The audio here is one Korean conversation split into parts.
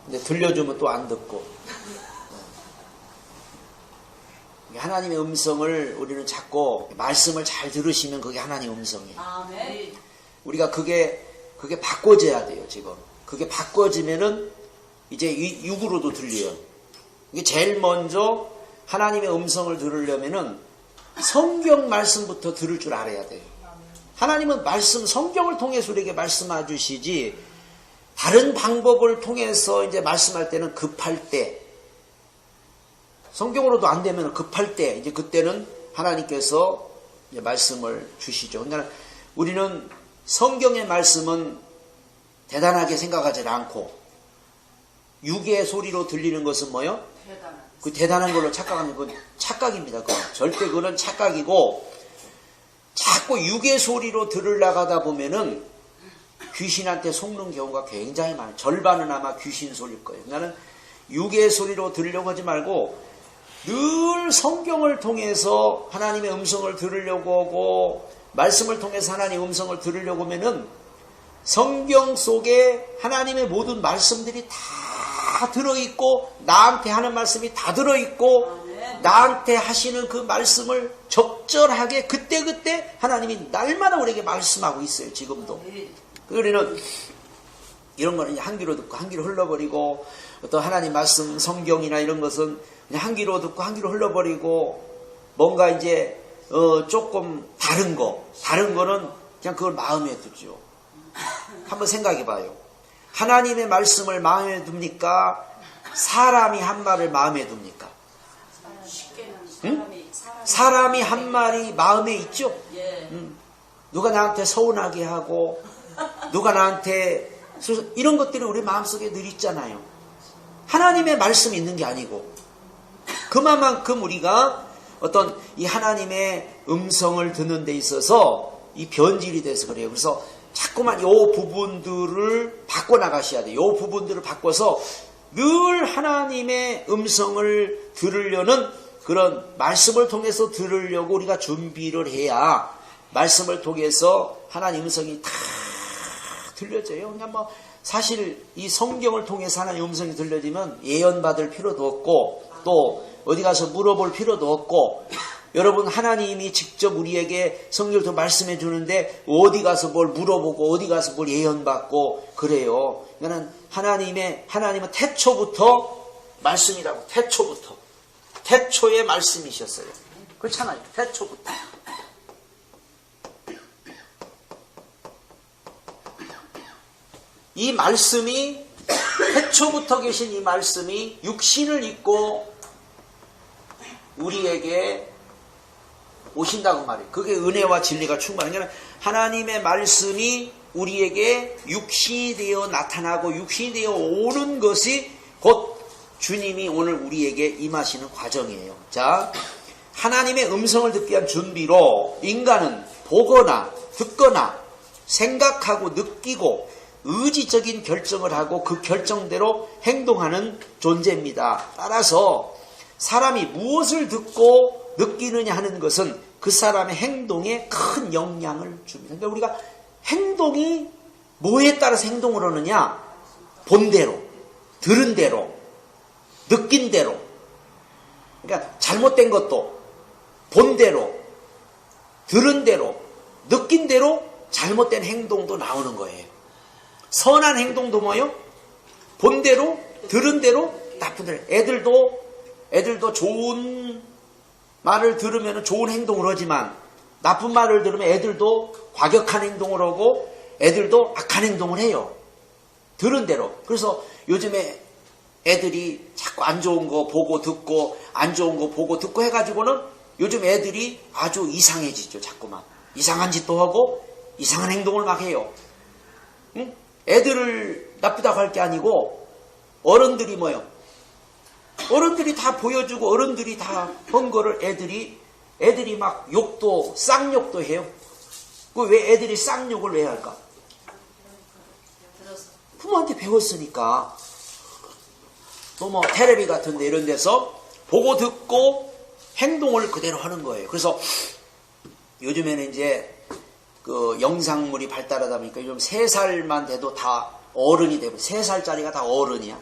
근데 들려주면 또 안 듣고. 하나님의 음성을 우리는 찾고 말씀을 잘 들으시면 그게 하나님의 음성이에요. 아멘. 우리가 그게 바꿔져야 돼요, 지금. 그게 바꿔지면은 이제 육으로도 들려요. 이게 제일 먼저 하나님의 음성을 들으려면은 성경 말씀부터 들을 줄 알아야 돼요. 하나님은 말씀, 성경을 통해서 우리에게 말씀해 주시지, 다른 방법을 통해서 이제 말씀할 때는 급할 때, 성경으로도 안 되면 급할 때, 이제 그때는 하나님께서 이제 말씀을 주시죠. 그러니까 우리는 성경의 말씀은 대단하게 생각하지 않고, 육의 소리로 들리는 것은 뭐요? 그 대단한 걸로 착각하는 건 착각입니다. 절대 그건 착각이고, 자꾸 육의 소리로 들으려고 하다 보면은 귀신한테 속는 경우가 굉장히 많아요. 절반은 아마 귀신 소리일 거예요. 나는 육의 소리로 들으려고 하지 말고 늘 성경을 통해서 하나님의 음성을 들으려고 하고, 말씀을 통해서 하나님의 음성을 들으려고 하면은 성경 속에 하나님의 모든 말씀들이 다 들어있고, 나한테 하는 말씀이 다 들어있고, 나한테 하시는 그 말씀을 적절하게 그때그때 하나님이 날마다 우리에게 말씀하고 있어요. 지금도. 우리는 이런 거는 한 귀로 듣고 한 귀로 흘러버리고, 어떤 하나님 말씀 성경이나 이런 것은 그냥 한 귀로 듣고 한 귀로 흘러버리고, 뭔가 이제 조금 다른 거는 그냥 그걸 마음에 두죠. 한번 생각해 봐요. 하나님의 말씀을 마음에 둡니까? 사람이 한 말을 마음에 둡니까? 응? 사람이 한 말이 마음에 있죠? 누가 나한테 서운하게 하고, 누가 나한테 이런 것들이 우리 마음속에 늘 있잖아요. 하나님의 말씀이 있는 게 아니고, 그만큼 우리가 어떤 이 하나님의 음성을 듣는 데 있어서 이 변질이 돼서 그래요. 그래서 자꾸만 요 부분들을 바꿔나가셔야 돼요. 요 부분들을 바꿔서 늘 하나님의 음성을 들으려는 그런 말씀을 통해서 들으려고 우리가 준비를 해야 말씀을 통해서 하나님 음성이 다 들려져요. 그냥 뭐 사실 이 성경을 통해서 하나님 음성이 들려지면 예언받을 필요도 없고, 또 어디 가서 물어볼 필요도 없고, 여러분 하나님이 직접 우리에게 성경을 통해 말씀해 주는데 어디 가서 뭘 물어보고 어디 가서 뭘 예언받고 그래요. 그러니까 하나님은 태초부터 말씀이라고. 태초의 말씀이셨어요. 그렇잖아요. 태초부터. 이 말씀이, 태초부터 계신 이 말씀이 육신을 입고 우리에게 오신다고 말이에요. 그게 은혜와 진리가 충만한 게, 하나님의 말씀이 우리에게 육신이 되어 나타나고 육신이 되어 오는 것이 곧 주님이 오늘 우리에게 임하시는 과정이에요. 자, 하나님의 음성을 듣기 위한 준비로 인간은 보거나 듣거나 생각하고 느끼고 의지적인 결정을 하고 그 결정대로 행동하는 존재입니다. 따라서 사람이 무엇을 듣고 느끼느냐 하는 것은 그 사람의 행동에 큰 영향을 줍니다. 그러니까 우리가 행동이 뭐에 따라서 행동을 하느냐? 본 대로, 들은 대로, 느낀 대로. 그러니까 잘못된 것도 본 대로, 들은 대로, 느낀 대로 잘못된 행동도 나오는 거예요. 선한 행동도 뭐요? 본 대로, 들은 대로, 나쁜 대로. 애들도 좋은 말을 들으면 좋은 행동을 하지만, 나쁜 말을 들으면 애들도 과격한 행동을 하고 애들도 악한 행동을 해요. 들은 대로. 그래서 요즘에 애들이 자꾸 안 좋은 거 보고 듣고 안 좋은 거 보고 듣고 해가지고는 요즘 애들이 아주 이상해지죠. 자꾸만 이상한 짓도 하고 이상한 행동을 막 해요. 응? 애들을 나쁘다고 할 게 아니고 어른들이 뭐요? 어른들이 다 보여주고 어른들이 다 한 거를 애들이 막 욕도 쌍욕도 해요. 그 왜 애들이 쌍욕을 왜 할까? 부모한테 배웠으니까. 또 뭐 테레비 같은 데 이런 데서 보고 듣고 행동을 그대로 하는 거예요. 그래서 요즘에는 이제 그 영상물이 발달하다 보니까 요즘 3살만 돼도 다 어른이 되고 3살짜리가 다 어른이야.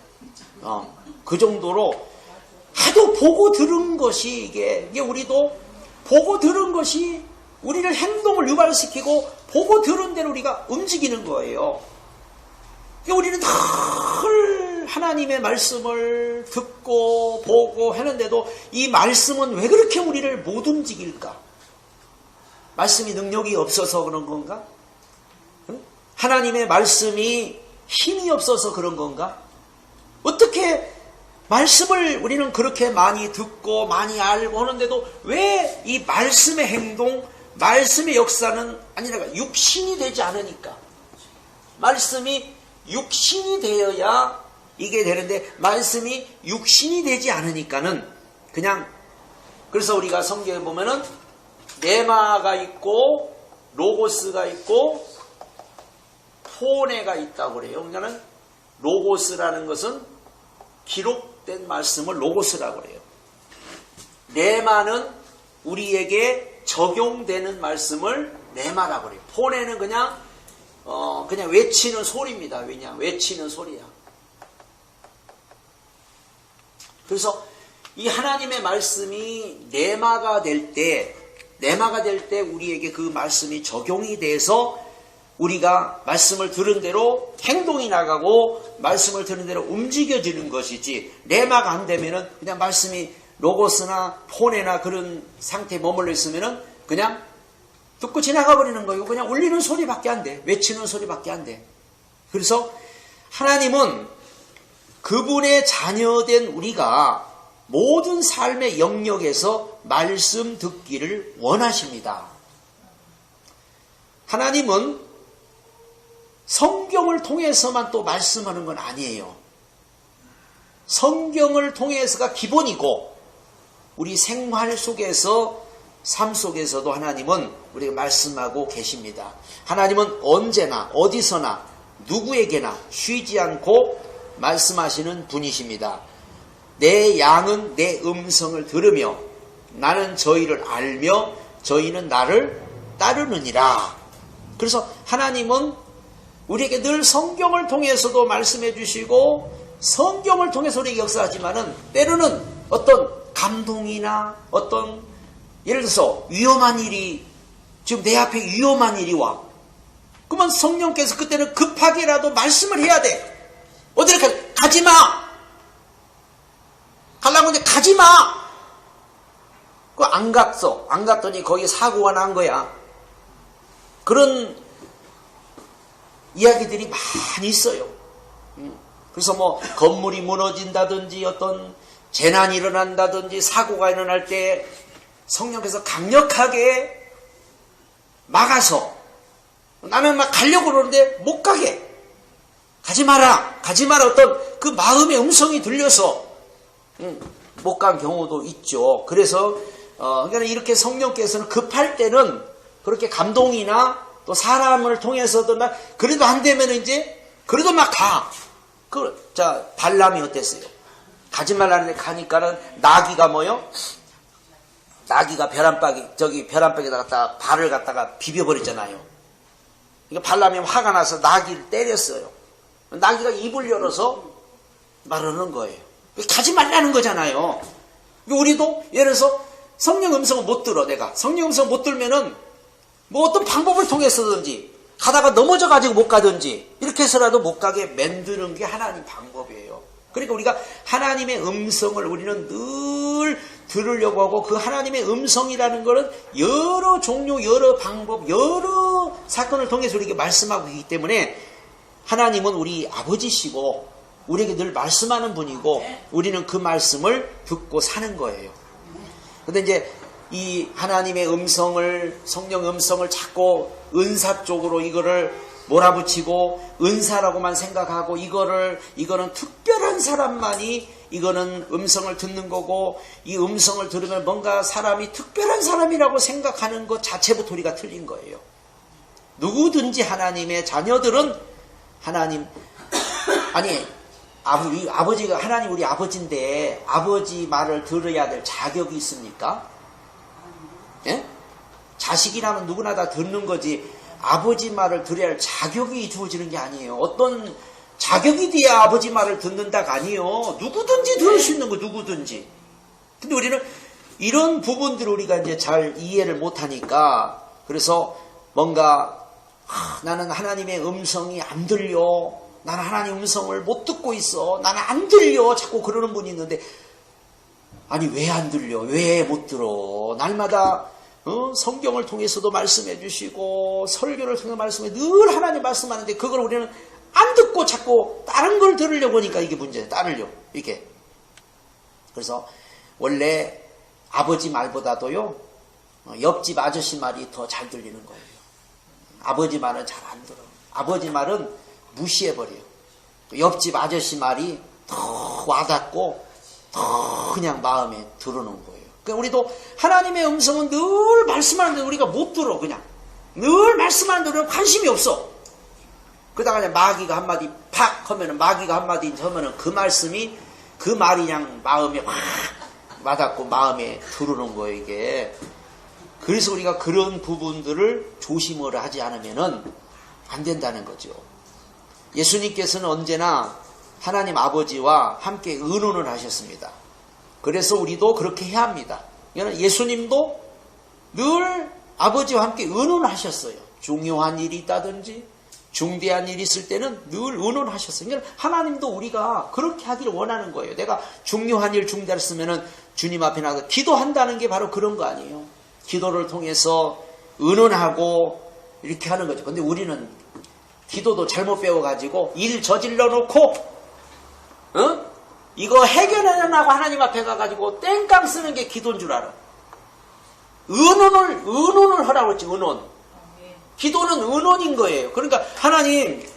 그 정도로 하도 보고 들은 것이 이게 우리도 보고 들은 것이 우리를 행동을 유발시키고 보고 들은 대로 우리가 움직이는 거예요. 그러니까 우리는 늘 하나님의 말씀을 듣고 보고 하는데도 이 말씀은 왜 그렇게 우리를 못 움직일까? 말씀이 능력이 없어서 그런 건가? 하나님의 말씀이 힘이 없어서 그런 건가? 어떻게 말씀을 우리는 그렇게 많이 듣고 많이 알고 하는데도 왜 이 말씀의 행동, 말씀의 역사는 아니라 육신이 되지 않으니까. 말씀이 육신이 되어야 이게 되는데 말씀이 육신이 되지 않으니까는 그냥, 그래서 우리가 성경에 보면은 네마가 있고 로고스가 있고 포네가 있다고 그래요. 그러니까는 로고스라는 것은 기록된 말씀을 로고스라고 그래요. 네마는 우리에게 적용되는 말씀을 네마라고 그래요. 포네는 그냥 외치는 소리입니다. 왜냐? 외치는 소리야. 그래서 이 하나님의 말씀이 네마가 될 때 우리에게 그 말씀이 적용이 돼서 우리가 말씀을 들은 대로 행동이 나가고 말씀을 들은 대로 움직여지는 것이지, 네마가 안 되면은 그냥 말씀이 로고스나 폰에나 그런 상태에 머물러 있으면은 그냥 듣고 지나가 버리는 거예요. 그냥 울리는 소리밖에 안 돼. 외치는 소리밖에 안 돼. 그래서 하나님은 그분의 자녀된 우리가 모든 삶의 영역에서 말씀 듣기를 원하십니다. 하나님은 성경을 통해서만 또 말씀하는 건 아니에요. 성경을 통해서가 기본이고 우리 생활 속에서, 삶 속에서도 하나님은 우리가 말씀하고 계십니다. 하나님은 언제나 어디서나 누구에게나 쉬지 않고 말씀하시는 분이십니다. 내 양은 내 음성을 들으며 나는 저희를 알며 저희는 나를 따르느니라. 그래서 하나님은 우리에게 늘 성경을 통해서도 말씀해 주시고 성경을 통해서 우리에게 역사하지만은 때로는 어떤 감동이나 어떤, 예를 들어서 위험한 일이, 지금 내 앞에 위험한 일이 와. 그러면 성령께서 그때는 급하게라도 말씀을 해야 돼. 어디를 가지 마! 가려고 하는데 가지 마! 안 갔어. 안 갔더니 거기 사고가 난 거야. 그런 이야기들이 많이 있어요. 그래서 뭐 건물이 무너진다든지 어떤 재난이 일어난다든지 사고가 일어날 때 성령께서 강력하게 막아서, 나는 막 가려고 그러는데 못 가게, 가지 마라 어떤 그 마음의 음성이 들려서 못 간 경우도 있죠. 그래서 그러니까 이렇게 성령께서는 급할 때는 그렇게 감동이나 또 사람을 통해서도 막, 그래도 안 되면 이제 그래도 막 가. 자, 발람이 어땠어요? 가지 말라는데 가니까는 나귀가 뭐요? 나귀가 벼란박에다 갖다가 발을 갖다가 비벼버렸잖아요. 그러니까 발람이 화가 나서 나귀를 때렸어요. 나귀가 입을 열어서 말하는 거예요. 가지 말라는 거잖아요. 우리도 예를 들어서 성령 음성을 못 들어. 내가 성령 음성을 못 들면은 뭐 어떤 방법을 통해서든지 가다가 넘어져가지고 못 가든지 이렇게 해서라도 못 가게 만드는 게 하나님 방법이에요. 그러니까 우리가 하나님의 음성을 우리는 늘 들으려고 하고, 그 하나님의 음성이라는 것은 여러 종류, 여러 방법, 여러 사건을 통해서 우리에게 말씀하고 있기 때문에 하나님은 우리 아버지시고 우리에게 늘 말씀하는 분이고 우리는 그 말씀을 듣고 사는 거예요. 근데 이제 이 하나님의 음성을, 성령 음성을 자꾸 은사 쪽으로 이거를 몰아붙이고 은사라고만 생각하고 이거는 특별한 사람만이 이거는 음성을 듣는 거고, 이 음성을 들으면 뭔가 사람이 특별한 사람이라고 생각하는 것 자체부터 우리가 틀린 거예요. 누구든지 하나님의 자녀들은 하나님, 아니 아버지가, 하나님 우리 아버지인데 아버지 말을 들어야 될 자격이 있습니까? 예? 자식이라면 누구나 다 듣는 거지 아버지 말을 들어야 할 자격이 주어지는 게 아니에요. 어떤 자격이 돼야 아버지 말을 듣는다가 아니요. 누구든지 들을 수 있는 거, 누구든지. 근데 우리는 이런 부분들을 우리가 이제 잘 이해를 못하니까, 그래서 뭔가 나는 하나님의 음성이 안 들려, 나는 하나님 음성을 못 듣고 있어, 나는 안 들려, 자꾸 그러는 분이 있는데, 아니 왜 안 들려, 왜 못 들어? 날마다 성경을 통해서도 말씀해 주시고 설교를 통해 말씀해, 늘 하나님 말씀하는데 그걸 우리는 안 듣고 자꾸 다른 걸 들으려고 하니까 이게 문제예요. 따르려고 이게. 그래서 원래 아버지 말보다도요, 옆집 아저씨 말이 더 잘 들리는 거예요. 아버지 말은 잘 안 들어. 아버지 말은 무시해버려요. 옆집 아저씨 말이 더 와닿고 더 그냥 마음에 들어오는 거예요. 그러니까 우리도 하나님의 음성은 늘 말씀하는데 우리가 못 들어. 그냥 늘 말씀하는데 우리는 관심이 없어. 그러다가 그냥 마귀가 한마디 팍 하면은, 마귀가 한마디 하면은 그 말씀이, 그 말이 그냥 마음에 확 와닿고 마음에 들어오는 거예요, 이게. 그래서 우리가 그런 부분들을 조심을 하지 않으면은 안 된다는 거죠. 예수님께서는 언제나 하나님 아버지와 함께 의논을 하셨습니다. 그래서 우리도 그렇게 해야 합니다. 예수님도 늘 아버지와 함께 의논을 하셨어요. 중요한 일이 있다든지 중대한 일이 있을 때는 늘 의논하셨어요. 그러니까 하나님도 우리가 그렇게 하기를 원하는 거예요. 내가 중요한 일, 중대를 쓰면은 주님 앞에 나가서 기도한다는 게 바로 그런 거 아니에요. 기도를 통해서 의논하고 이렇게 하는 거죠. 근데 우리는 기도도 잘못 배워가지고 일 저질러 놓고, 이거 해결해내라고 하나님 앞에 가가지고 땡깡 쓰는 게 기도인 줄 알아. 의논을 하라고 했지, 의논. 기도는 의논인 거예요. 그러니까 하나님,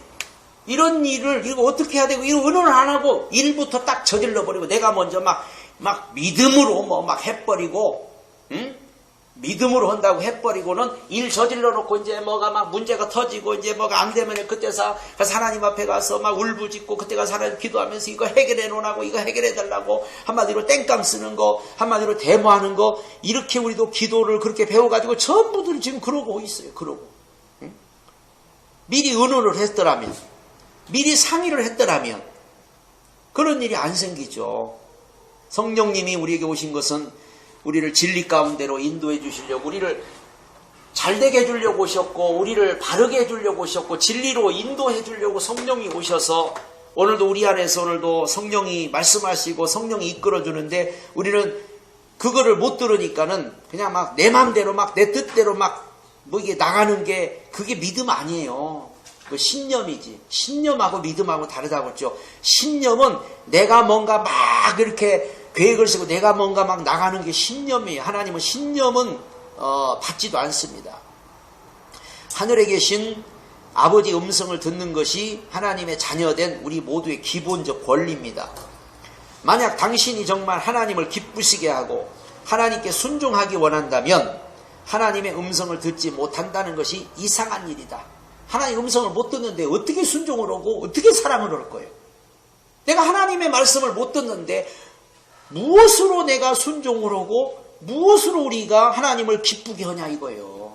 이런 일을 이거 어떻게 해야 되고, 이런 의논을 안 하고 일부터 딱 저질러 버리고 내가 먼저 막 믿음으로 막 해버리고, 믿음으로 한다고 해버리고는 일 저질러 놓고 이제 뭐가 막 문제가 터지고 이제 뭐가 안 되면 그때서 하나님 앞에 가서 막 울부짖고, 그때 가서 하나님 기도하면서 이거 해결해 놓으라고, 이거 해결해 달라고, 한마디로 땡깡 쓰는 거, 한마디로 데모하는 거, 이렇게 우리도 기도를 그렇게 배워가지고 전부들 지금 그러고 있어요. 그러고. 미리 의논을 했더라면, 미리 상의를 했더라면 그런 일이 안 생기죠. 성령님이 우리에게 오신 것은 우리를 진리 가운데로 인도해 주시려고, 우리를 잘되게 해주려고 오셨고, 우리를 바르게 해주려고 오셨고, 진리로 인도해 주려고 성령이 오셔서, 오늘도 우리 안에서 오늘도 성령이 말씀하시고 성령이 이끌어 주는데, 우리는 그거를 못 들으니까는 그냥 막 내 마음대로 막 내 뜻대로 막 이게 나가는 게, 그게 믿음 아니에요. 그 신념이지. 신념하고 믿음하고 다르다고 했죠. 신념은 내가 뭔가 막 이렇게 계획을 쓰고 내가 뭔가 막 나가는 게 신념이에요. 하나님은 신념은 받지도 않습니다. 하늘에 계신 아버지 음성을 듣는 것이 하나님의 자녀된 우리 모두의 기본적 권리입니다. 만약 당신이 정말 하나님을 기쁘시게 하고 하나님께 순종하기 원한다면 하나님의 음성을 듣지 못한다는 것이 이상한 일이다. 하나님의 음성을 못 듣는데 어떻게 순종을 하고 어떻게 사랑을 할 거예요? 내가 하나님의 말씀을 못 듣는데 무엇으로 내가 순종을 하고 무엇으로 우리가 하나님을 기쁘게 하냐 이거예요.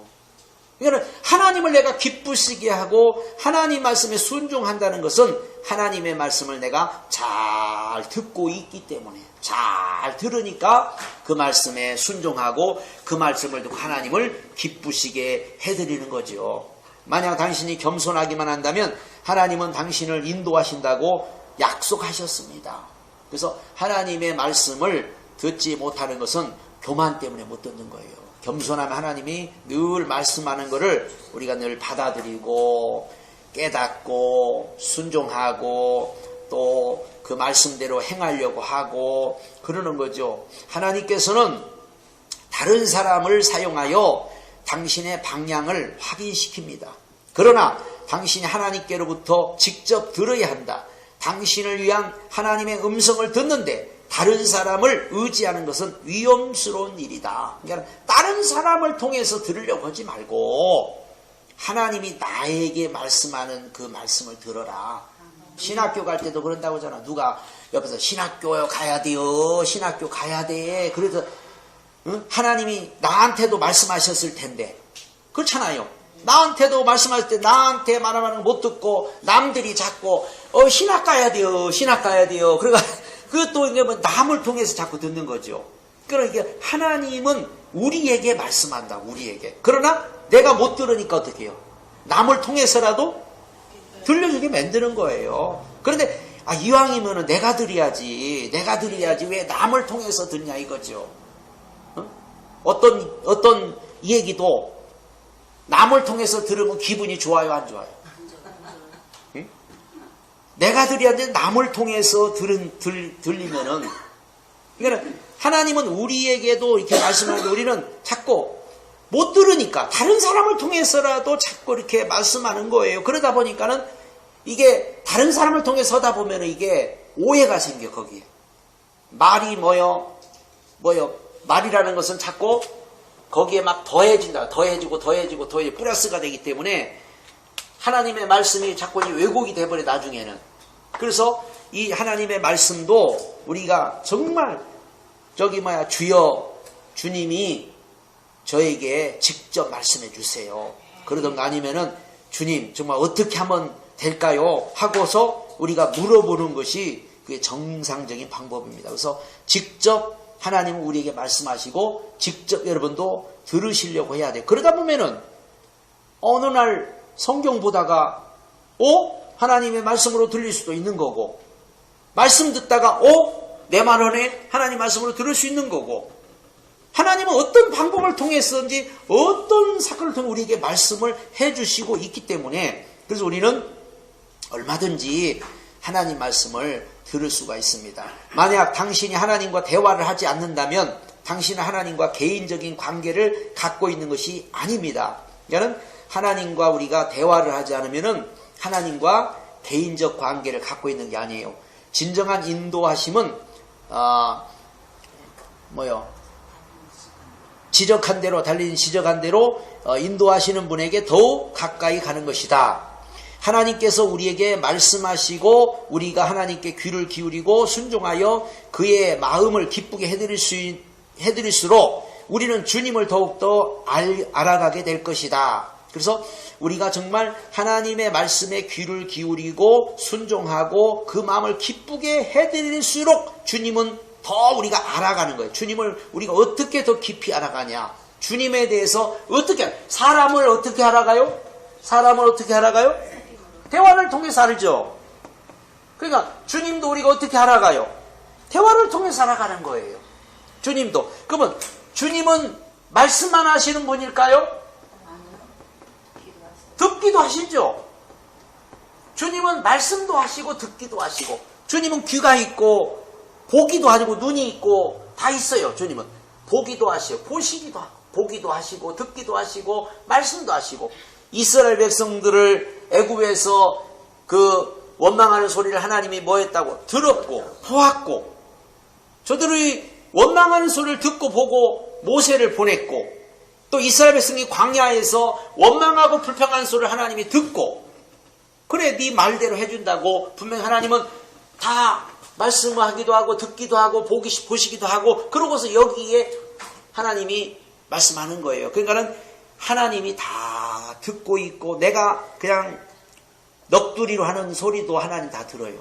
그러니까 하나님을 내가 기쁘시게 하고 하나님 말씀에 순종한다는 것은 하나님의 말씀을 내가 잘 듣고 있기 때문에, 잘 들으니까 그 말씀에 순종하고 그 말씀을 듣고 하나님을 기쁘시게 해드리는 거죠. 만약 당신이 겸손하기만 한다면 하나님은 당신을 인도하신다고 약속하셨습니다. 그래서 하나님의 말씀을 듣지 못하는 것은 교만 때문에 못 듣는 거예요. 겸손하면 하나님이 늘 말씀하는 것을 우리가 늘 받아들이고 깨닫고 순종하고 또 그 말씀대로 행하려고 하고 그러는 거죠. 하나님께서는 다른 사람을 사용하여 당신의 방향을 확인시킵니다. 그러나 당신이 하나님께로부터 직접 들어야 한다. 당신을 위한 하나님의 음성을 듣는데 다른 사람을 의지하는 것은 위험스러운 일이다. 그러니까 다른 사람을 통해서 들으려고 하지 말고 하나님이 나에게 말씀하는 그 말씀을 들어라. 신학교 갈 때도 그런다고 하잖아. 누가 옆에서 신학교 가야 돼요. 신학교 가야 돼. 그래서 하나님이 나한테도 말씀하셨을 텐데 그렇잖아요. 나한테도 말씀하실 때 나한테 말하는 거 못 듣고 남들이 자꾸 신학 가야 돼요. 신학 가야 돼요. 그러니까 그것도 이게 뭐 남을 통해서 자꾸 듣는 거죠. 그러니까 하나님은 우리에게 말씀한다. 우리에게. 그러나 내가 못 들으니까 어떻게 해요? 남을 통해서라도 들려주게 만드는 거예요. 그런데 이왕이면은 내가 드려야지. 내가 드려야지. 왜 남을 통해서 듣냐 이거죠. 어떤 얘기도 남을 통해서 들으면 기분이 좋아요, 안 좋아요? 응? 내가 드려야 되는데 남을 통해서 들리면은, 그러니까 하나님은 우리에게도 이렇게 말씀하는데 우리는 자꾸 못 들으니까 다른 사람을 통해서라도 자꾸 이렇게 말씀하는 거예요. 그러다 보니까는 이게 다른 사람을 통해서 하다 보면은 이게 오해가 생겨, 거기에. 말이 말이라는 것은 자꾸 거기에 막 더해진다. 더해지고 플러스가 되기 때문에 하나님의 말씀이 자꾸 왜곡이 돼버려, 나중에는. 그래서 이 하나님의 말씀도 우리가 정말 주여, 주님이 저에게 직접 말씀해 주세요. 그러던가 아니면은 주님 정말 어떻게 하면 될까요? 하고서 우리가 물어보는 것이 그게 정상적인 방법입니다. 그래서 직접 하나님은 우리에게 말씀하시고 직접 여러분도 들으시려고 해야 돼요. 그러다 보면은 어느 날 성경 보다가 하나님의 말씀으로 들릴 수도 있는 거고, 말씀 듣다가 내 말 안에 하나님 말씀으로 들을 수 있는 거고, 하나님은 어떤 방법을 통해서든지 어떤 사건을 통해 우리에게 말씀을 해주시고 있기 때문에, 그래서 우리는 얼마든지 하나님 말씀을 들을 수가 있습니다. 만약 당신이 하나님과 대화를 하지 않는다면 당신은 하나님과 개인적인 관계를 갖고 있는 것이 아닙니다. 그러니까 하나님과 우리가 대화를 하지 않으면 하나님과 개인적 관계를 갖고 있는 게 아니에요. 진정한 인도하심은 지적한 대로 달린 지적한 대로 인도하시는 분에게 더욱 가까이 가는 것이다. 하나님께서 우리에게 말씀하시고 우리가 하나님께 귀를 기울이고 순종하여 그의 마음을 기쁘게 해드릴수록 우리는 주님을 더욱더 알아가게 될 것이다. 그래서 우리가 정말 하나님의 말씀에 귀를 기울이고 순종하고 그 마음을 기쁘게 해드릴수록 주님은 더 우리가 알아가는 거예요. 주님을 우리가 어떻게 더 깊이 알아가냐. 주님에 대해서 사람을 어떻게 알아가요? 사람을 어떻게 알아가요? 대화를 통해서 알죠. 그러니까 주님도 우리가 어떻게 알아가요? 대화를 통해서 알아가는 거예요. 주님도. 그러면 주님은 말씀만 하시는 분일까요? 듣기도 하시죠. 주님은 말씀도 하시고 듣기도 하시고, 주님은 귀가 있고 보기도 하고 눈이 있고 다 있어요. 주님은 보기도 하시고 보기도 하시고 듣기도 하시고 말씀도 하시고, 이스라엘 백성들을 애굽에서 그 원망하는 소리를 하나님이 뭐 했다고? 들었고 보았고, 저들의 원망하는 소리를 듣고 보고 모세를 보냈고, 또 이스라엘 백성이 광야에서 원망하고 불평하는 소리를 하나님이 듣고, 그래 네 말대로 해준다고 분명히 하나님은 다 말씀하기도 하고 듣기도 하고 보시기도 하고, 그러고서 여기에 하나님이 말씀하는 거예요. 그러니까는 하나님이 다 듣고 있고, 내가 그냥 넋두리로 하는 소리도 하나님 다 들어요.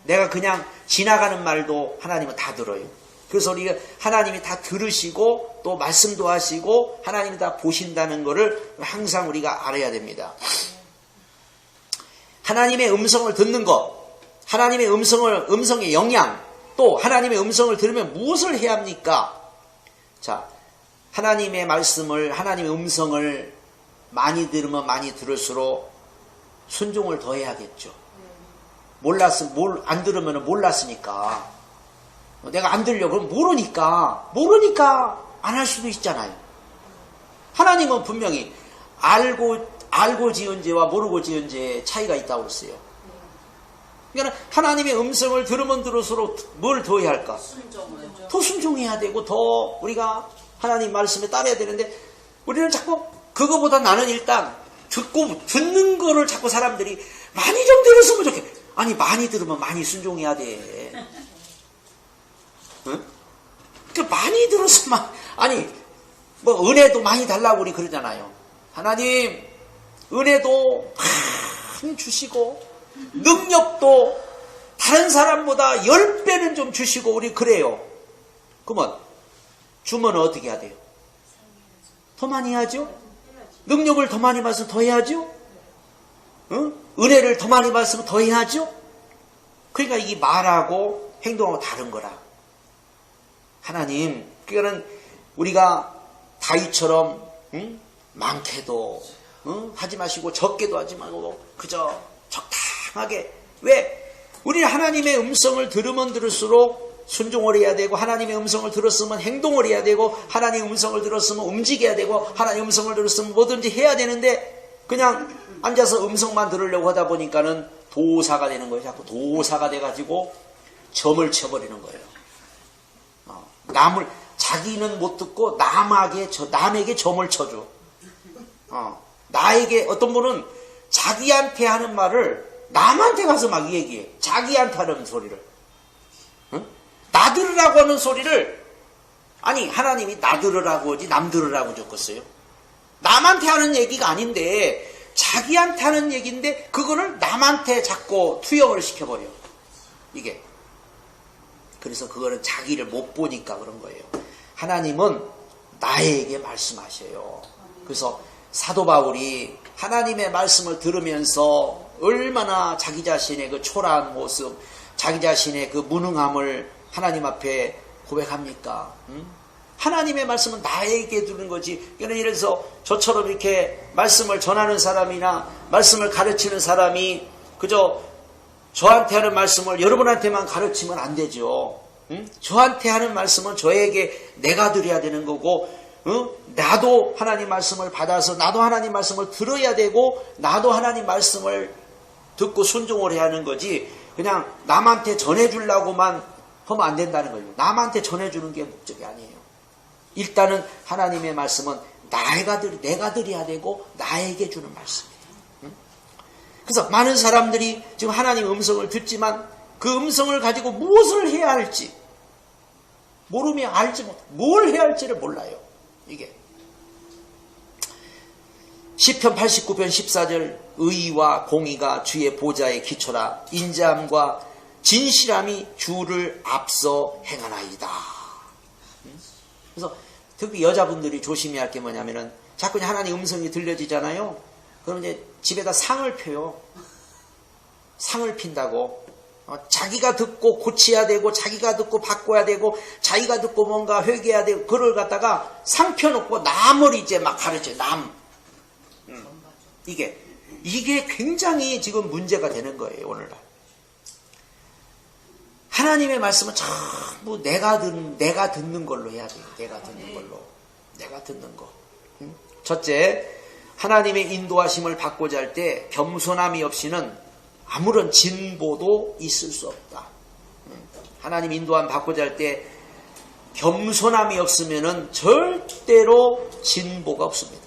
내가 그냥 지나가는 말도 하나님은 다 들어요. 그래서 우리가 하나님이 다 들으시고 또 말씀도 하시고 하나님이 다 보신다는 것을 항상 우리가 알아야 됩니다. 하나님의 음성을 듣는 것, 하나님의 음성의 영향, 또 하나님의 음성을 들으면 무엇을 해야 합니까? 자, 하나님의 말씀을, 하나님의 음성을 많이 들으면 많이 들을수록 순종을 더 해야겠죠. 안 들으면 몰랐으니까. 내가 안 들려. 그럼 모르니까 안 할 수도 있잖아요. 하나님은 분명히 알고 지은 죄와 모르고 지은 죄의 차이가 있다고 그랬어요. 그러니까 하나님의 음성을 들으면 들을수록 뭘 더 해야 할까? 더 순종해야 되고 더 우리가 하나님 말씀에 따라야 되는데, 우리는 자꾸 그거보다 나는 일단 듣는 거를 자꾸 사람들이 많이 좀 들었으면 좋겠어. 아니 많이 들으면 많이 순종해야 돼. 응? 그러니까 많이 들었으면 뭐 은혜도 많이 달라고 우리 그러잖아요. 하나님 은혜도 많이 주시고 능력도 다른 사람보다 10배는 좀 주시고 우리 그래요. 그러면 주면 어떻게 해야 돼요? 더 많이 해야죠? 능력을 더 많이 받으면 더 해야죠? 은혜를 더 많이 받으면 더 해야죠? 그러니까 이게 말하고 행동하고 다른 거라. 하나님, 그거는 우리가 다윗처럼 많게도 하지 마시고 적게도 하지 말고 그저 적당하게. 왜? 우리 하나님의 음성을 들으면 들을수록 순종을 해야 되고, 하나님의 음성을 들었으면 행동을 해야 되고, 하나님의 음성을 들었으면 움직여야 되고, 하나님의 음성을 들었으면 뭐든지 해야 되는데 그냥 앉아서 음성만 들으려고 하다 보니까는 도사가 되는 거예요. 자꾸 도사가 돼가지고 점을 쳐버리는 거예요. 자기는 못 듣고 남에게 점을 쳐줘. 나에게, 어떤 분은 자기한테 하는 말을 남한테 가서 막 얘기해. 자기한테 하는 소리를. 나 들으라고 하는 소리를, 아니, 하나님이 나 들으라고 하지 남 들으라고 적었어요. 남한테 하는 얘기가 아닌데 자기한테 하는 얘기인데 그거를 남한테 자꾸 투영을 시켜버려. 이게. 그래서 그거는 자기를 못 보니까 그런 거예요. 하나님은 나에게 말씀하셔요. 그래서 사도 바울이 하나님의 말씀을 들으면서 얼마나 자기 자신의 그 초라한 모습, 자기 자신의 그 무능함을 하나님 앞에 고백합니까? 하나님의 말씀은 나에게 주는 거지. 예를 들어서 저처럼 이렇게 말씀을 전하는 사람이나 말씀을 가르치는 사람이 그저 저한테 하는 말씀을 여러분한테만 가르치면 안 되죠. 저한테 하는 말씀은 저에게 내가 드려야 되는 거고, 나도 하나님 말씀을 받아서 나도 하나님 말씀을 들어야 되고, 나도 하나님 말씀을 듣고 순종을 해야 하는 거지, 그냥 남한테 전해주려고만 하면 안 된다는 거예요. 남한테 전해주는 게 목적이 아니에요. 일단은 하나님의 말씀은 내가 드려야 되고 나에게 주는 말씀이에요. 그래서 많은 사람들이 지금 하나님의 음성을 듣지만 그 음성을 가지고 무엇을 해야 할지 모르며 알지 못, 뭘 해야 할지를 몰라요. 이게 시편 89편 14절 의와 공의가 주의 보좌의 기초라 인자함과 진실함이 주를 앞서 행하나이다. 그래서 특히 여자분들이 조심해야 할 게 뭐냐면은 자꾸 하나님 음성이 들려지잖아요. 그럼 이제 집에다 상을 펴요. 상을 핀다고. 자기가 듣고 고쳐야 되고, 자기가 듣고 바꿔야 되고, 자기가 듣고 뭔가 회개해야 되고, 그걸 갖다가 상 펴놓고 남을 이제 막 가르쳐요. 이게 굉장히 지금 문제가 되는 거예요, 오늘날. 하나님의 말씀은 전부 내가 듣는 걸로 해야 돼요. 내가 듣는 거. 첫째, 하나님의 인도하심을 받고자 할 때 겸손함이 없이는 아무런 진보도 있을 수 없다. 하나님 인도함 받고자 할 때 겸손함이 없으면은 절대로 진보가 없습니다.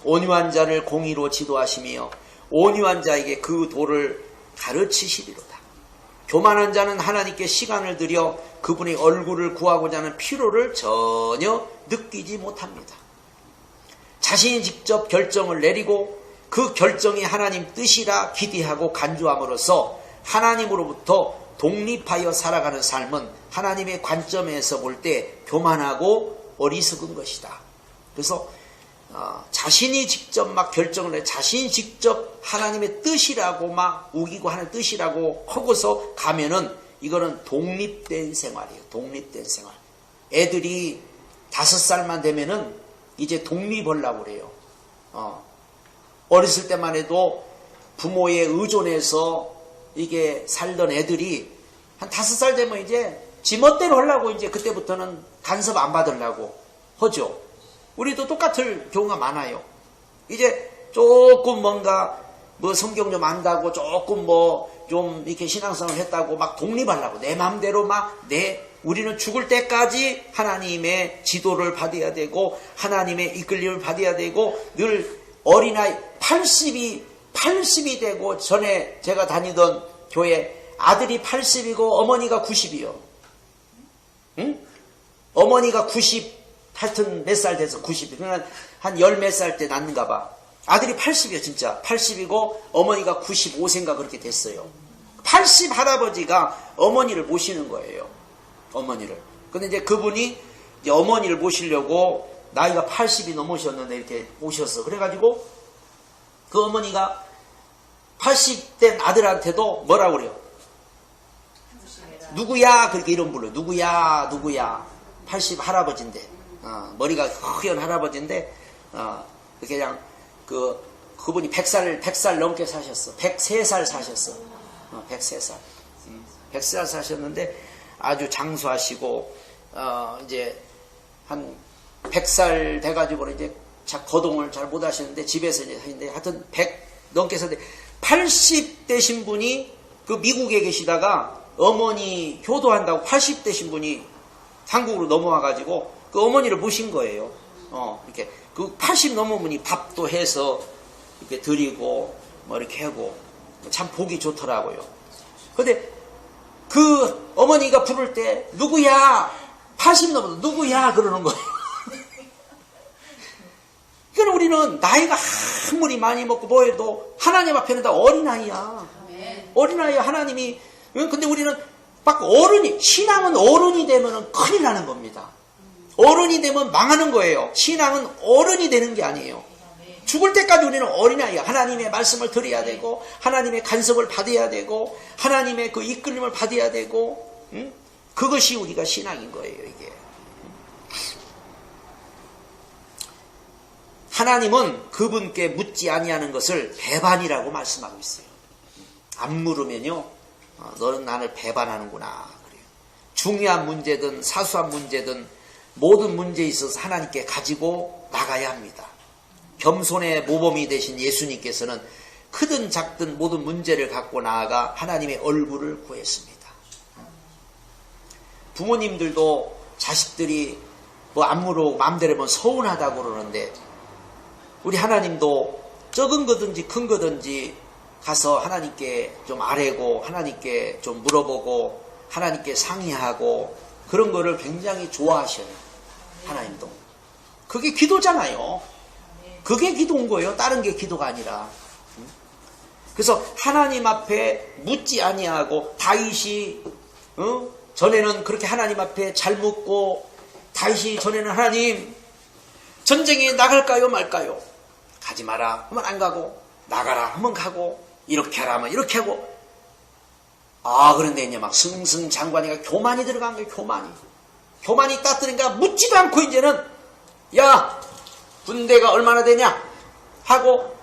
온유한 자를 공의로 지도하시며 온유한 자에게 그 도를 가르치시리로다. 교만한 자는 하나님께 시간을 들여 그분의 얼굴을 구하고자 하는 피로를 전혀 느끼지 못합니다. 자신이 직접 결정을 내리고 그 결정이 하나님 뜻이라 기대하고 간주함으로써 하나님으로부터 독립하여 살아가는 삶은 하나님의 관점에서 볼 때 교만하고 어리석은 것이다. 그래서 자신이 직접 막 결정을 해, 자신이 직접 하나님의 뜻이라고 막 우기고 하는 뜻이라고 하고서 가면은 이거는 독립된 생활이에요. 독립된 생활. 애들이 5살만 되면은 이제 독립하려고 그래요. 어렸을 때만 해도 부모에 의존해서 이게 살던 애들이 한 5살 되면 이제 지멋대로 하려고 이제 그때부터는 간섭 안 받으려고 하죠. 우리도 똑같을 경우가 많아요. 이제 조금 뭔가 뭐 성경 좀 안다고 조금 뭐 좀 이렇게 신앙생활을 했다고 막 독립하려고 내 마음대로 우리는 죽을 때까지 하나님의 지도를 받아야 되고 하나님의 이끌림을 받아야 되고 늘 어린아이 80이 되고 전에 제가 다니던 교회 아들이 80이고 어머니가 90이요. 응? 어머니가 90 하여튼 몇 살 돼서 90이 그러니까 한 10몇 살 때 낳는가 봐. 아들이 80이요, 진짜. 80이고 어머니가 95세인가 그렇게 됐어요. 80 할아버지가 어머니를 모시는 거예요. 어머니를. 근데 이제 그분이 이제 어머니를 모시려고 나이가 80이 넘으셨는데 이렇게 오셨어. 그래가지고 그 어머니가 80된 아들한테도 뭐라고 그래요? 누구야? 그렇게 이름 불러요. 누구야? 누구야? 80 할아버지인데, 머리가 허연 할아버지인데, 그냥 그분이 100살 넘게 사셨어. 103살 사셨어. 103살. 100살 사셨는데 아주 장수하시고, 이제 한 100살 돼가지고 이제 거동을 잘 못 하시는데 집에서 이제 하는데 하여튼 100 넘게 사는데 80 되신 분이 그 미국에 계시다가 어머니 효도한다고 80 되신 분이 한국으로 넘어와가지고 그 어머니를 모신 거예요. 이렇게 그 80 넘은 분이 밥도 해서 이렇게 드리고 뭐 이렇게 하고 참 보기 좋더라고요. 근데 그 어머니가 부를 때 누구야? 80 넘어도 누구야? 그러는 거예요. 그러니까 우리는 나이가 아무리 많이 먹고 뭐해도 하나님 앞에는 다 어린아이야. 어린아이야. 하나님이. 근데 우리는 막 신앙은 어른이 되면 큰일 나는 겁니다. 어른이 되면 망하는 거예요. 신앙은 어른이 되는 게 아니에요. 죽을 때까지 우리는 어린아이야. 하나님의 말씀을 들어야 되고, 하나님의 간섭을 받아야 되고, 하나님의 그 이끌림을 받아야 되고, 그것이 우리가 신앙인 거예요, 이게. 하나님은 그분께 묻지 아니하는 것을 배반이라고 말씀하고 있어요. 안 물으면요, 너는 나를 배반하는구나. 그래요. 중요한 문제든 사소한 문제든 모든 문제에 있어서 하나님께 가지고 나가야 합니다. 겸손의 모범이 되신 예수님께서는 크든 작든 모든 문제를 갖고 나아가 하나님의 얼굴을 구했습니다. 부모님들도 자식들이 뭐 안 물어보고 마음대로 하면 서운하다고 그러는데 우리 하나님도 적은 거든지 큰 거든지 가서 하나님께 좀 아뢰고 하나님께 좀 물어보고 하나님께 상의하고 그런 거를 굉장히 좋아하셔요. 하나님도. 그게 기도잖아요. 그게 기도인 거예요. 다른 게 기도가 아니라. 그래서 하나님 앞에 묻지 아니하고 다윗이 전에는 그렇게 하나님 앞에 잘 묻고 다윗이 전에는 하나님 전쟁에 나갈까요 말까요? 가지 마라 하면 안 가고 나가라 하면 가고 이렇게 하라 하면 이렇게 하고 그런데 이제 막 승승장구하니까 교만이 들어간 거예요. 교만이 딱 들으니까 묻지도 않고 이제는 야 군대가 얼마나 되냐 하고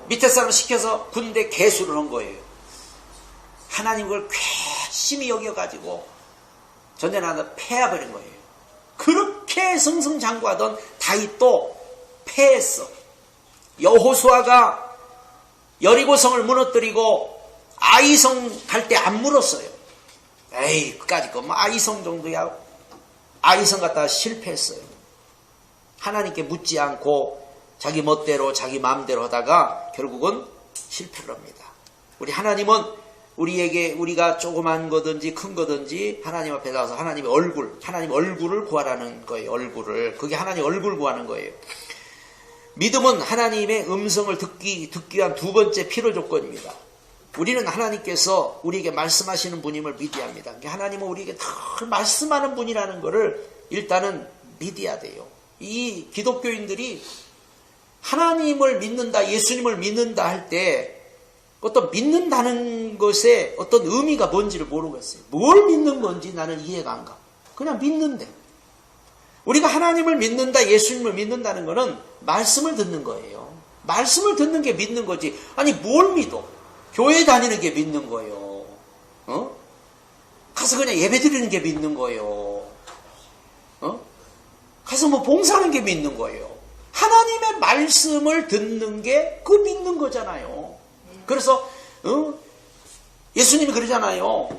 밑에 사람 시켜서 군대 개수를 한 거예요. 하나님 그걸 괘씸히 여겨가지고 전쟁하다 패해버린 거예요. 그렇게 승승장구하던 다윗도 패했어. 여호수아가 여리고성을 무너뜨리고 아이성 갈 때 안 물었어요. 에이 그까짓 거 뭐 아이성 정도야. 아이성 갔다가 실패했어요. 하나님께 묻지 않고 자기 멋대로 자기 마음대로 하다가 결국은 실패를 합니다. 우리 하나님은 우리에게 우리가 조그만 거든지 큰 거든지 하나님 앞에 나와서 하나님 얼굴을 구하라는 거예요. 얼굴을. 그게 하나님 얼굴 구하는 거예요. 믿음은 하나님의 음성을 듣기 위한 두 번째 필요 조건입니다. 우리는 하나님께서 우리에게 말씀하시는 분임을 믿어야 합니다. 하나님은 우리에게 늘 말씀하는 분이라는 것을 일단은 믿어야 돼요. 이 기독교인들이 하나님을 믿는다, 예수님을 믿는다 할 때 어떤 믿는다는 것에 어떤 의미가 뭔지를 모르겠어요. 뭘 믿는 건지 나는 이해가 안 가. 그냥 믿는데. 우리가 하나님을 믿는다, 예수님을 믿는다는 것은 말씀을 듣는 거예요. 말씀을 듣는 게 믿는 거지. 아니 뭘 믿어? 교회 다니는 게 믿는 거예요. 가서 그냥 예배 드리는 게 믿는 거예요. 가서 뭐 봉사하는 게 믿는 거예요. 하나님의 말씀을 듣는 게 그 믿는 거잖아요. 그래서 예수님이 그러잖아요.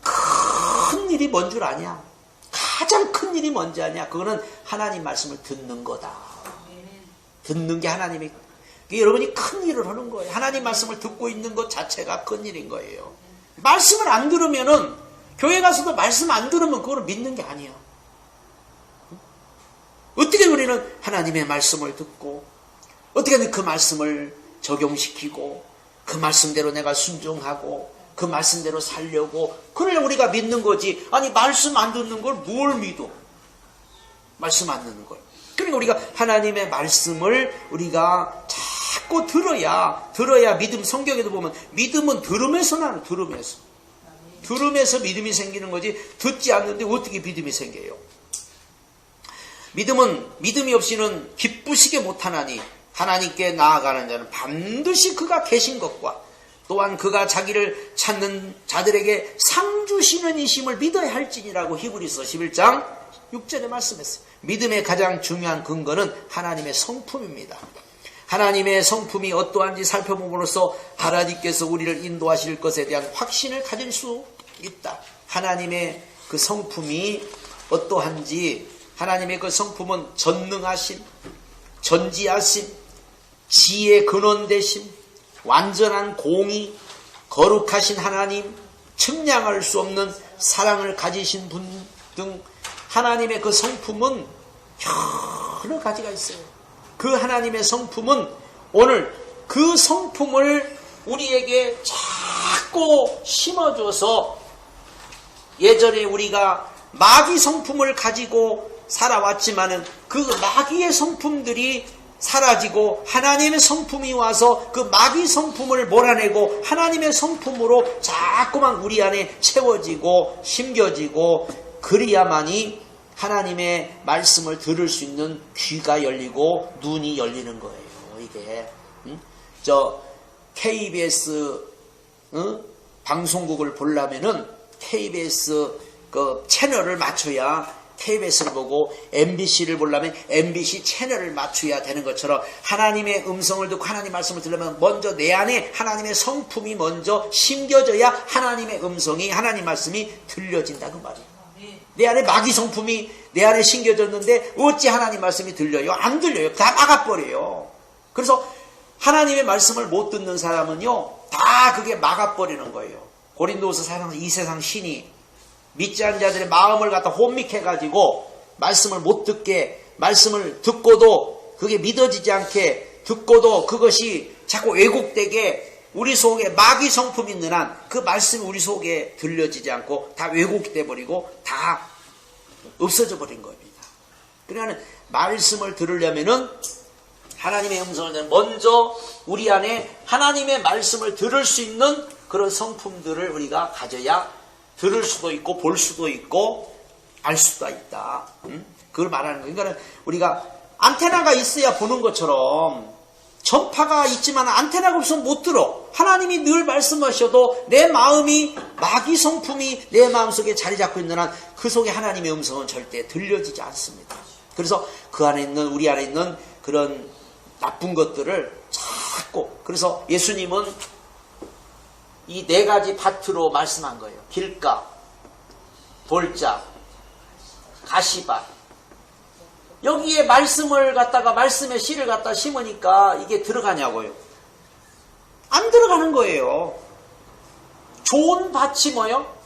큰 일이 뭔 줄 아냐? 가장 큰 일이 뭔지 아냐? 그거는 하나님 말씀을 듣는 거다. 듣는 게 하나님이 여러분이 큰 일을 하는 거예요. 하나님 말씀을 듣고 있는 것 자체가 큰 일인 거예요. 말씀을 안 들으면은 교회 가서도 말씀 안 들으면 그거를 믿는 게 아니야. 어떻게 우리는 하나님의 말씀을 듣고 어떻게든 그 말씀을 적용시키고 그 말씀대로 내가 순종하고 그 말씀대로 살려고 그러려 우리가 믿는 거지. 아니 말씀 안 듣는 걸 뭘 믿어? 말씀 안 듣는 걸. 그러니까 우리가 하나님의 말씀을 우리가 자꾸 들어야 믿음. 성경에도 보면 믿음은 들음에서 나는 들음에서 믿음이 생기는 거지 듣지 않는데 어떻게 믿음이 생겨요? 믿음은 믿음이 없이는 기쁘시게 못하나니 하나님께 나아가는 자는 반드시 그가 계신 것과 또한 그가 자기를 찾는 자들에게 상 주시는 이심을 믿어야 할지니라고 히브리서 11장 6절에 말씀했어요. 믿음의 가장 중요한 근거는 하나님의 성품입니다. 하나님의 성품이 어떠한지 살펴봄으로써 하나님께서 우리를 인도하실 것에 대한 확신을 가질 수 있다. 하나님의 그 성품이 어떠한지, 하나님의 그 성품은 전능하심, 전지하심, 지혜의 근원 되심, 완전한 공의, 거룩하신 하나님, 측량할 수 없는 사랑을 가지신 분 등 하나님의 그 성품은 여러 가지가 있어요. 그 하나님의 성품은 오늘 그 성품을 우리에게 자꾸 심어줘서 예전에 우리가 마귀 성품을 가지고 살아왔지만은 그 마귀의 성품들이 사라지고 하나님의 성품이 와서 그 마귀 성품을 몰아내고 하나님의 성품으로 자꾸만 우리 안에 채워지고 심겨지고 그리야만이 하나님의 말씀을 들을 수 있는 귀가 열리고 눈이 열리는 거예요. 이게 저 KBS 방송국을 보려면은 KBS 그 채널을 맞춰야 KBS를 보고 MBC를 보려면 MBC 채널을 맞춰야 되는 것처럼 하나님의 음성을 듣고 하나님 말씀을 들으면 먼저 내 안에 하나님의 성품이 먼저 심겨져야 하나님의 음성이 하나님 말씀이 들려진다 그 말이에요. 내 안에 마귀 성품이 내 안에 심겨졌는데 어찌 하나님 말씀이 들려요? 안 들려요. 다 막아버려요. 그래서 하나님의 말씀을 못 듣는 사람은요 다 그게 막아버리는 거예요. 고린도후서 4장 이 세상 신이 믿지 않는 자들의 마음을 갖다 혼미해가지고 말씀을 못 듣게, 말씀을 듣고도 그게 믿어지지 않게, 듣고도 그것이 자꾸 왜곡되게 우리 속에 마귀 성품이 있는 한 그 말씀이 우리 속에 들려지지 않고 다 왜곡돼 버리고 다 없어져 버린 겁니다. 그러니까 말씀을 들으려면은 하나님의 음성을 듣는 먼저 우리 안에 하나님의 말씀을 들을 수 있는 그런 성품들을 우리가 가져야 들을 수도 있고 볼 수도 있고 알 수가 있다. 그걸 말하는 거예요. 그러니까 우리가 안테나가 있어야 보는 것처럼 전파가 있지만 안테나가 없으면 못 들어. 하나님이 늘 말씀하셔도 내 마음이 마귀 성품이 내 마음속에 자리 잡고 있는 한 그 속에 하나님의 음성은 절대 들려지지 않습니다. 그래서 그 안에 있는 우리 안에 있는 그런 나쁜 것들을 자꾸 그래서 예수님은 이 네 가지 밭으로 말씀한 거예요. 길가, 돌자, 가시밭. 여기에 말씀을 갖다가 말씀의 씨를 갖다 심으니까 이게 들어가냐고요. 안 들어가는 거예요. 좋은 밭이 뭐요?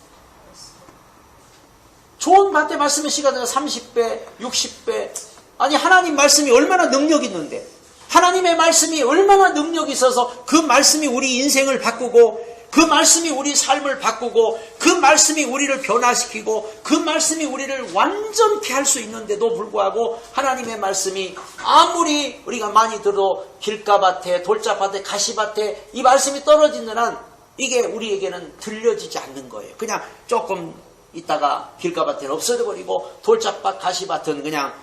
좋은 밭에 말씀의 씨가 되면 30배, 60배. 아니 하나님 말씀이 얼마나 능력 있는데 하나님의 말씀이 얼마나 능력이 있어서 그 말씀이 우리 인생을 바꾸고 그 말씀이 우리 삶을 바꾸고 그 말씀이 우리를 변화시키고 그 말씀이 우리를 완전케 할 수 있는데도 불구하고 하나님의 말씀이 아무리 우리가 많이 들어도 길가밭에 돌자밭에 가시밭에 이 말씀이 떨어지는 한 이게 우리에게는 들려지지 않는 거예요. 그냥 조금 있다가 길가밭에는 없어져 버리고 돌자밭 가시밭은 그냥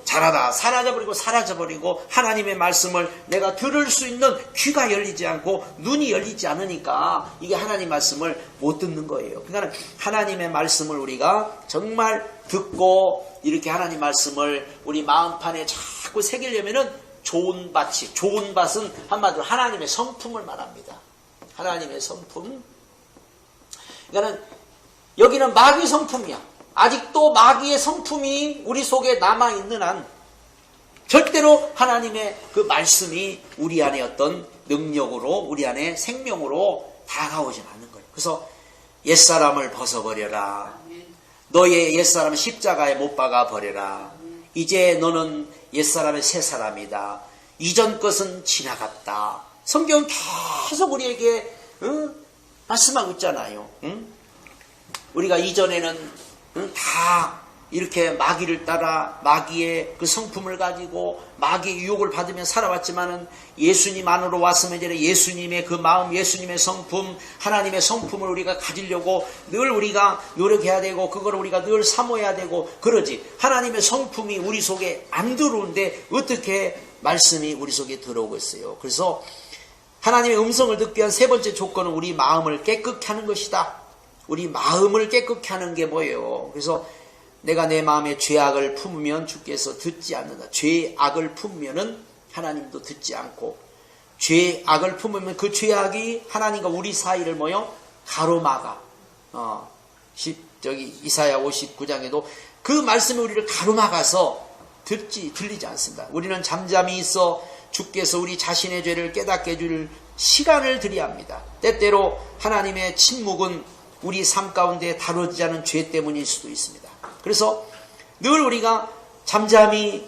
자라다 사라져버리고 사라져버리고 하나님의 말씀을 내가 들을 수 있는 귀가 열리지 않고 눈이 열리지 않으니까 이게 하나님 말씀을 못 듣는 거예요. 그러니까 하나님의 말씀을 우리가 정말 듣고 이렇게 하나님 말씀을 우리 마음판에 자꾸 새기려면은 좋은 밭이, 좋은 밭은 한마디로 하나님의 성품을 말합니다. 하나님의 성품. 그러니까 여기는 마귀 성품이야. 아직도 마귀의 성품이 우리 속에 남아있는 한 절대로 하나님의 그 말씀이 우리 안에 어떤 능력으로 우리 안에 생명으로 다가오진 않는 거예요. 그래서 옛사람을 벗어버려라. 너의 옛사람을 십자가에 못 박아 버려라. 이제 너는 옛사람의 새 사람이다. 이전 것은 지나갔다. 성경은 계속 우리에게 말씀하고 있잖아요. 우리가 이전에는 다 이렇게 마귀를 따라 마귀의 그 성품을 가지고 마귀의 유혹을 받으며 살아왔지만은 예수님 안으로 왔으면 이제 예수님의 그 마음, 예수님의 성품, 하나님의 성품을 우리가 가지려고 늘 우리가 노력해야 되고 그걸 우리가 늘 사모해야 되고 그러지. 하나님의 성품이 우리 속에 안 들어오는데 어떻게 말씀이 우리 속에 들어오고 있어요. 그래서 하나님의 음성을 듣기 위한 세 번째 조건은 우리 마음을 깨끗게 하는 것이다. 우리 마음을 깨끗게 하는 게 뭐예요? 그래서 내가 내 마음에 죄악을 품으면 주께서 듣지 않는다. 죄악을 품으면은 하나님도 듣지 않고, 죄악을 품으면 그 죄악이 하나님과 우리 사이를 가로막아. 이사야 59장에도 그 말씀이 우리를 가로막아서 들리지 않습니다. 우리는 잠잠히 있어 주께서 우리 자신의 죄를 깨닫게 해줄 시간을 드려야 합니다. 때때로 하나님의 침묵은 우리 삶 가운데 다루지 않은 죄 때문일 수도 있습니다. 그래서 늘 우리가 잠잠히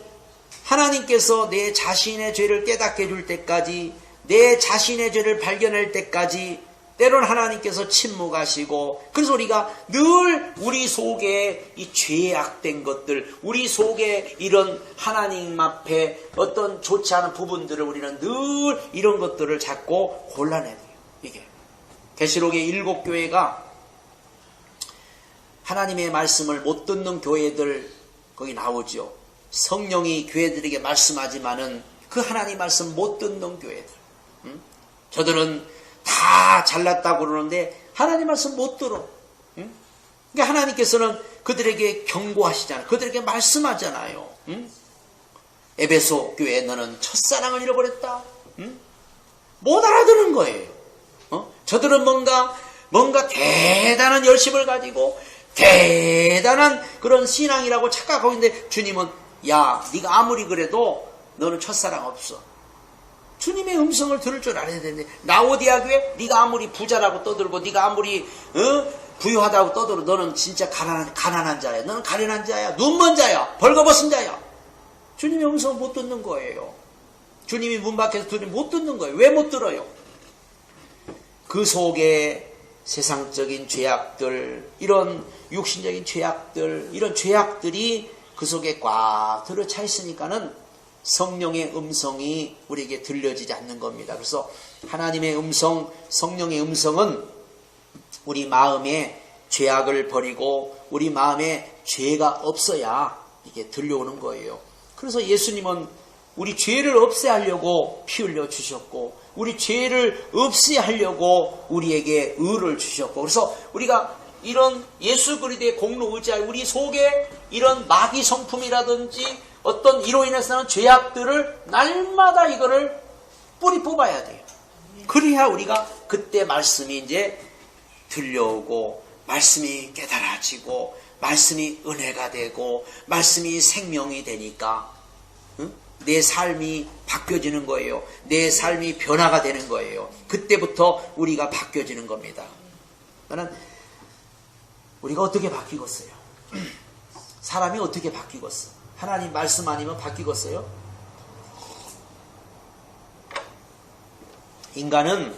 하나님께서 내 자신의 죄를 깨닫게 해줄 때까지, 내 자신의 죄를 발견할 때까지 때로는 하나님께서 침묵하시고, 그래서 우리가 늘 우리 속에 이 죄악된 것들, 우리 속에 이런 하나님 앞에 어떤 좋지 않은 부분들을 우리는 늘 이런 것들을 잡고 골라내야 돼요. 이게 계시록의 7교회가 하나님의 말씀을 못 듣는 교회들 거기 나오죠. 성령이 교회들에게 말씀하지만은 그 하나님 말씀 못 듣는 교회들. 저들은 다 잘났다고 그러는데 하나님 말씀 못 들어. 그러니까 하나님께서는 그들에게 경고하시잖아요. 그들에게 말씀하잖아요. 에베소 교회 너는 첫사랑을 잃어버렸다. 못 알아듣는 거예요. 저들은 뭔가 대단한 열심을 가지고 대단한 그런 신앙이라고 착각하고 있는데 주님은 야, 네가 아무리 그래도 너는 첫사랑 없어. 주님의 음성을 들을 줄 알아야 되는데, 라오디아 교회 네가 아무리 부자라고 떠들고 네가 아무리 부유하다고 떠들어 너는 진짜 가난한 자야. 너는 가련한 자야. 눈먼 자야. 벌거벗은 자야. 주님의 음성을 못 듣는 거예요. 주님이 문 밖에서 들으면 못 듣는 거예요. 왜 못 들어요? 그 속에 세상적인 죄악들, 이런 육신적인 죄악들, 이런 죄악들이 그 속에 꽉 들어차 있으니까는 성령의 음성이 우리에게 들려지지 않는 겁니다. 그래서 하나님의 음성, 성령의 음성은 우리 마음에 죄악을 버리고 우리 마음에 죄가 없어야 이게 들려오는 거예요. 그래서 예수님은 우리 죄를 없애하려고 피 흘려 주셨고, 우리 죄를 없애하려고 우리에게 의를 주셨고, 그래서 우리가 이런 예수 그리스도의 공로 의지하여 우리 속에 이런 마귀 성품이라든지 어떤 이로 인해서 나는 죄악들을 날마다 이거를 뿌리 뽑아야 돼요. 그래야 우리가 그때 말씀이 이제 들려오고, 말씀이 깨달아지고, 말씀이 은혜가 되고, 말씀이 생명이 되니까 내 삶이 바뀌어지는 거예요. 내 삶이 변화가 되는 거예요. 그때부터 우리가 바뀌어지는 겁니다. 나는 우리가 어떻게 바뀌겠어요? 사람이 어떻게 바뀌겠어? 하나님 말씀 아니면 바뀌겠어요? 인간은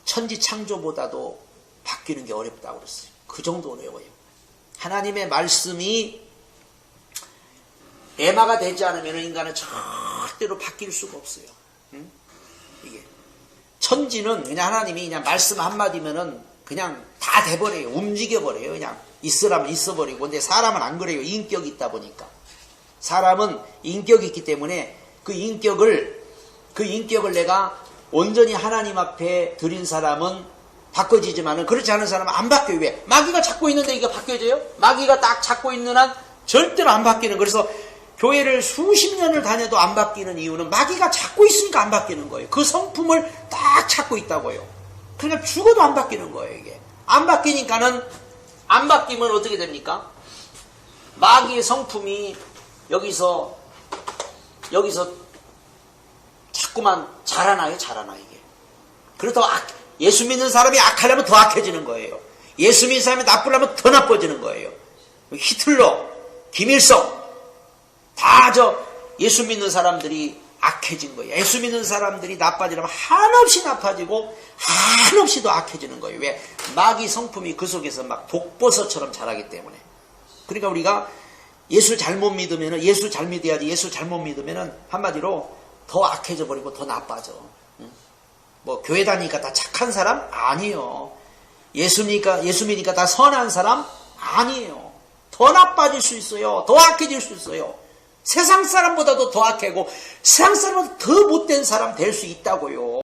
천지 창조보다도 바뀌는 게 어렵다고 그랬어요. 그 정도 어려워요. 하나님의 말씀이 애마가 되지 않으면 인간은 절대로 바뀔 수가 없어요. 이게 천지는 그냥 하나님이 그냥 말씀 한마디면은 그냥 다 돼버려요. 움직여버려요. 그냥 있으라면 있어버리고. 근데 사람은 안 그래요. 인격이 있다 보니까. 사람은 인격이 있기 때문에 그 인격을 내가 온전히 하나님 앞에 드린 사람은 바꿔지지만은 그렇지 않은 사람은 안 바뀌어요. 왜? 마귀가 잡고 있는데 이게 바뀌어져요? 마귀가 딱 잡고 있는 한 절대로 안 바뀌는. 그래서 교회를 수십 년을 다녀도 안 바뀌는 이유는 마귀가 잡고 있으니까 안 바뀌는 거예요. 그 성품을 딱 찾고 있다고요. 그러니까 죽어도 안 바뀌는 거예요. 이게 안 바뀌니까는, 안 바뀌면 어떻게 됩니까? 마귀의 성품이 여기서 자꾸만 자라나요. 이게. 그래서 예수 믿는 사람이 악하려면 더 악해지는 거예요. 예수 믿는 사람이 나쁘려면 더 나빠지는 거예요. 히틀러, 김일성 다 예수 믿는 사람들이 악해진 거예요. 예수 믿는 사람들이 나빠지려면 한없이 나빠지고 한없이 더 악해지는 거예요. 왜? 마귀 성품이 그 속에서 막 독버섯처럼 자라기 때문에. 그러니까 우리가 예수 잘못 믿으면은, 예수 잘 믿어야지, 예수 잘못 믿으면은 한마디로 더 악해져 버리고 더 나빠져. 뭐 교회 다니니까 다 착한 사람? 아니에요. 예수 믿으니까 다 선한 사람? 아니에요. 더 나빠질 수 있어요. 더 악해질 수 있어요. 세상 사람보다도 더 악하고 세상 사람보다 더 못된 사람 될 수 있다고요.